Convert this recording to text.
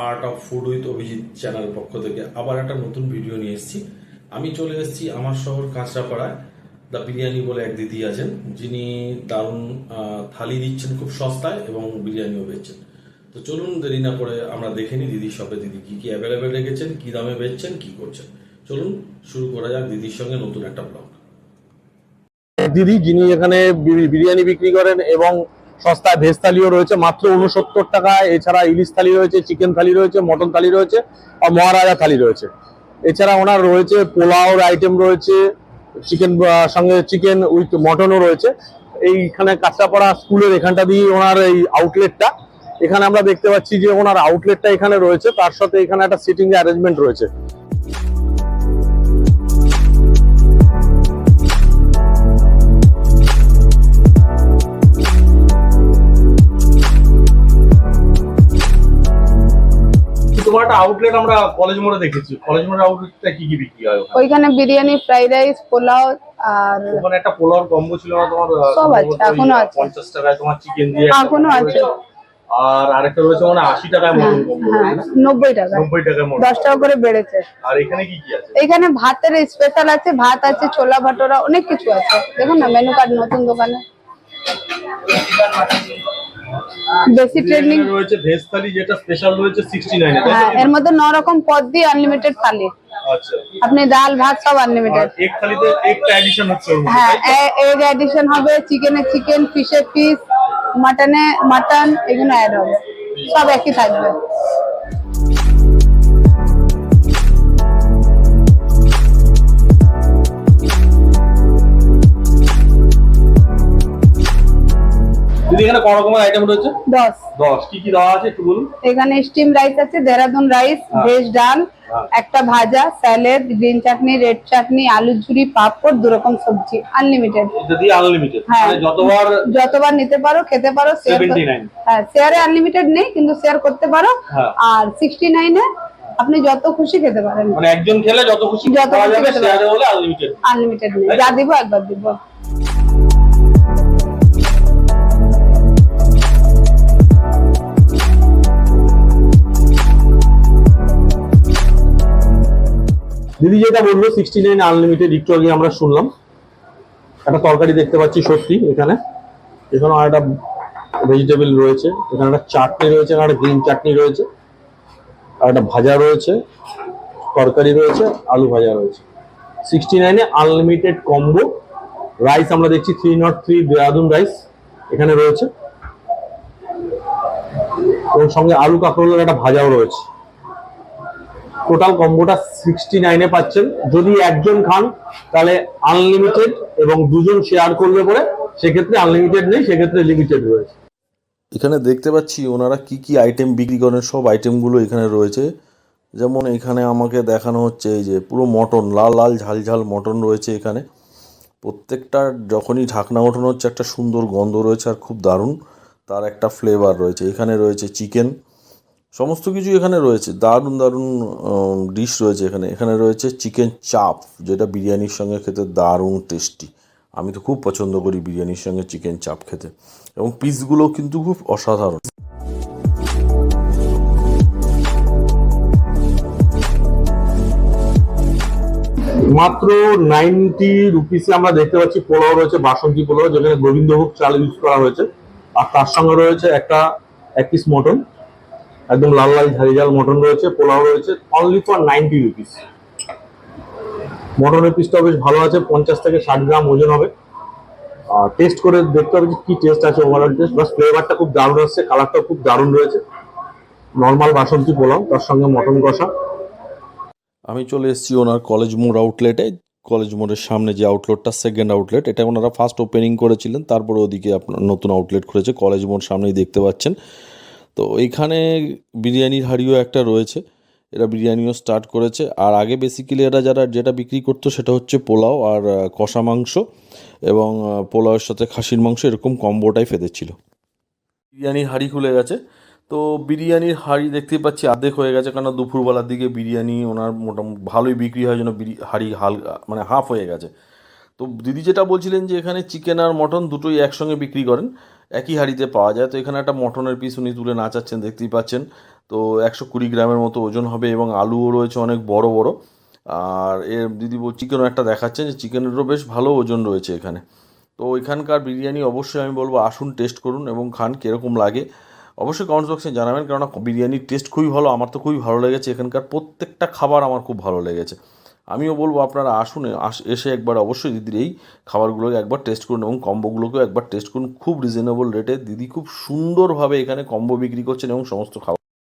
Art of food with Abhijit চ্যানেলের পক্ষ থেকে আবার একটা নতুন ভিডিও নিয়ে এসেছি। আমি চলে এসেছি আমার শহর কাঁচরাপাড়ায়। দ্য বিরিয়ানি বলে এক দিদি আছেন, যিনি দারুণ থালি দিচ্ছেন খুব সস্তায় এবং বিরিয়ানিও বেচছেন। তো চলুন দেরি না করে আমরা দেখে নিই দিদির শপে দিদি কি কি অ্যাভেলেবেল রেখেছেন, কি দামে বেচছেন, কি করছেন। চলুন শুরু করা যাক দিদির সঙ্গে নতুন একটা ব্লগ। দিদি যিনি এখানে বিরিয়ানি বিক্রি করেন এবং সস্তায় ভেজ থালিও রয়েছে মাত্র 69 টাকায়। এছাড়া ইলিশ থালি রয়েছে, চিকেন থালি রয়েছে, মটন থালি রয়েছে আর মহারাজা থালি রয়েছে। এছাড়া ওনার রয়েছে পোলাওর আইটেম রয়েছে, চিকেন সঙ্গে চিকেন উইথ মটনও রয়েছে। এইখানে কাঁচরাপাড়া স্কুলের এখানটা দিয়ে ওনার এই আউটলেটটা, এখানে আমরা দেখতে পাচ্ছি যে ওনার আউটলেটটা এখানে রয়েছে, তার সাথে এখানে একটা সিটিং অ্যারেঞ্জমেন্ট রয়েছে। তোমার একটা আউটলেট আমরা কলেজ মোড়ে দেখেছি, কলেজ মোড়ের আউটলেটটা কি কি বিক্রি হয়? ওইখানে বিরিয়ানি, ফ্রাইড রাইস, পোলাও আর ওখানে একটা পোলাওর কম্বো ছিল না তোমার? সব আছে, এখনো আছে। 50 টাকায় তোমার চিকেন দিয়ে এখনো আছে। আর আরেকটা রয়েছে মানে 80 টাকায় মটন কম্বো। হ্যাঁ, 90 টাকা। 90 টাকায় মটন। 10 টাকা করে বেড়েছে। আর এখানে কি কি আছে? এখানে ভাতের স্পেশাল আছে, ভাত আছে, ছোলা ভাটোরা, অনেক কিছু আছে। দেখুন না মেনু কার্ড নতুন দোকানে। বেশি ট্রেন্ডিং রয়েছে ভেজ থালি, যেটা স্পেশাল রয়েছে 69 এ। হ্যাঁ, এর মধ্যে 9 রকম পদ দিয়ে আনলিমিটেড থালি। আচ্ছা, আপনি ডাল ভাত সব আনলিমিটেড। এক থালিতে একটা এডিশন হচ্ছে ওর মধ্যে। হ্যাঁ, এগ এডিশন হবে, চিকেনে চিকেন, ফিশে ফিশ, মাটনে মাটন, এগুলো অ্যাড হবে, সব একই থাকবে। দিদি এখানে কত রকমের আইটেম রয়েছে? 10 কি কি দেওয়া আছে একটু বলুন। এখানে স্টিম রাইস আছে, দেরাদুন রাইস, ভেজ ডাল, একটা ভাজা, স্যালাড, গ্রিন চাটনি, রেড চাটনি, আলু ঝুরি, পাপড়, 2 রকম সবজি, আনলিমিটেড। এটা দিয়ে আনলিমিটেড, হ্যাঁ, মানে যতবার নিতে পারো, খেতে পারো। 79। হ্যাঁ, শেয়ারে আনলিমিটেড নেই, কিন্তু শেয়ার করতে পারো। আর 69 এ আপনি যত খুশি খেতে পারেন, মানে একজন খেলে যত খুশি খাওয়া যাবে। শেয়ারে হলে আনলিমিটেড। আনলিমিটেড নেই, যা দিব একবার দিব। দিদি যেটা বললো 69 আনলিমিটেড, একটু আগে আমরা শুনলাম। একটা তরকারি দেখতে পাচ্ছি সত্যি এখানে, এখানে আর একটা ভেজিটেবল রয়েছে, এখানে একটা চাটনি রয়েছে, এখানে একটা গ্রিন চাটনি রয়েছে, আর একটা ভাজা রয়েছে, তরকারি রয়েছে, আলু ভাজা রয়েছে। 69 এ আনলিমিটেড কম্বো। রাইস আমরা দেখছি 303 দেরাদুন রাইস এখানে রয়েছে, এবং সঙ্গে আলু কাঁকরোলের একটা ভাজাও রয়েছে। টোটাল কম্বোটা 69 এ পাচ্ছেন। যদি একজন খান তাহলে আনলিমিটেড, এবং দুজন শেয়ার করলে পরে সেক্ষেত্রে আনলিমিটেড নেই, সেক্ষেত্রে লিমিটেড রয়েছে। এখানে দেখতে পাচ্ছি ওনারা কি কি আইটেম বিক্রি করেন, সব আইটেমগুলো এখানে রয়েছে। যেমন এখানে আমাকে দেখানো হচ্ছে এই যে পুরো মটন, লাল লাল ঝাল ঝাল মটন রয়েছে এখানে। প্রত্যেকটার যখনই ঢাকনা ওঠানো হচ্ছে একটা সুন্দর গন্ধ রয়েছে আর খুব দারুণ তার একটা ফ্লেভার রয়েছে। এখানে রয়েছে চিকেন, সমস্ত কিছু এখানে রয়েছে, দারুণ দারুণ ডিশ রয়েছে এখানে। এখানে রয়েছে চিকেন চাপ, যেটা বিরিয়ানির সঙ্গে খেতে দারুণ টেস্টি। আমি তো খুব পছন্দ করি বিরিয়ানির সঙ্গে চিকেন চাপ খেতে, এবং পিসগুলো কিন্তু খুব অসাধারণ। মাত্র 90 রুপিসে আমরা দেখতে পাচ্ছি পোলাও রয়েছে, বাসন্তী পোলাও, যেখানে গোবিন্দভোগ চাল ইউজ করা হয়েছে। আর তার সঙ্গে রয়েছে এক পিস মটন, একদম লাল লাল ঝাল ঝাল মটন রয়েছে, পোলাও রয়েছে, অনলি ফর 90 রুপিস। মটনের পিসটাও বেশ ভালো আছে, 50 থেকে 60 গ্রাম ওজন হবে। আর টেস্ট করে দেখতে হবে কি টেস্ট আছে, ওভারঅল টেস্ট। বাস ফ্লেভারটা খুব দারুণ আসছে, কালারটাও খুব দারুণ রয়েছে। নর্মাল বাসন্তী পোলাও, তার সঙ্গে মটন কষা। আমি চলে এসেছি ওনার কলেজ মোড় আউটলেটে। কলেজ মোড়ের সামনে যে আউটলেটটা, সেকেন্ড আউটলেট, এটা ওনারা ফার্স্ট ওপেনিং করেছিলেন, তারপরে ওদিকে আপনার নতুন আউটলেট খুলেছে। কলেজ মোড় সামনেই দেখতে পাচ্ছেন। তো এইখানে বিরিয়ানির হাঁড়িও একটা রয়েছে, এরা বিরিয়ানিও স্টার্ট করেছে। আর আগে বেসিক্যালি এরা যেটা বিক্রি করতো সেটা হচ্ছে পোলাও আর কষা মাংস, এবং পোলাওয়ের সাথে খাসির মাংস, এরকম কম্বোটাই ফেদেছিল। বিরিয়ানির হাঁড়ি খুলে গেছে। তো বিরিয়ানির হাঁড়ি দেখতেই পাচ্ছি অর্ধেক হয়ে গেছে, কারণ দুপুরবেলার দিকে বিরিয়ানি ওনার মোটামুটি ভালোই বিক্রি হয়, জন্য হাঁড়ি মানে হাফ হয়ে গেছে। তো দিদি যেটা বলছিলেন যে এখানে চিকেন আর মটন দুটোই একসঙ্গে বিক্রি করেন। একই হাঁড়িতে পাওয়া যায়। তো এখানে একটা মটনের পিস উনি তুলে নাচাচ্ছেন, দেখতেই পাচ্ছেন। তো 120 গ্রামের মতো ওজন হবে এবং আলুও রয়েছে অনেক বড় বড়। আর এর দিদি চিকেনও একটা দেখাচ্ছেন, যে চিকেনেরও বেশ ভালো ওজন রয়েছে এখানে। তো এখানকার বিরিয়ানি অবশ্যই আমি বলবো আসুন, টেস্ট করুন এবং খান, কীরকম লাগে অবশ্যই কমেন্টস বক্সে জানাবেন। কেননা বিরিয়ানির টেস্ট খুবই ভালো, আমার তো খুবই ভালো লেগেছে। এখানকার প্রত্যেকটা খাবার আমার খুব ভালো লেগেছে। আমিও বলবো আপনারা আসুন, এসে একবার অবশ্যই দিদির এই খাবারগুলোকে একবার টেস্ট করুন এবং কম্বোগুলোকেও একবার টেস্ট করুন। খুব রিজনেবল রেটে দিদি খুব সুন্দরভাবে এখানে কম্বো বিক্রি করছেন এবং সমস্ত খাবার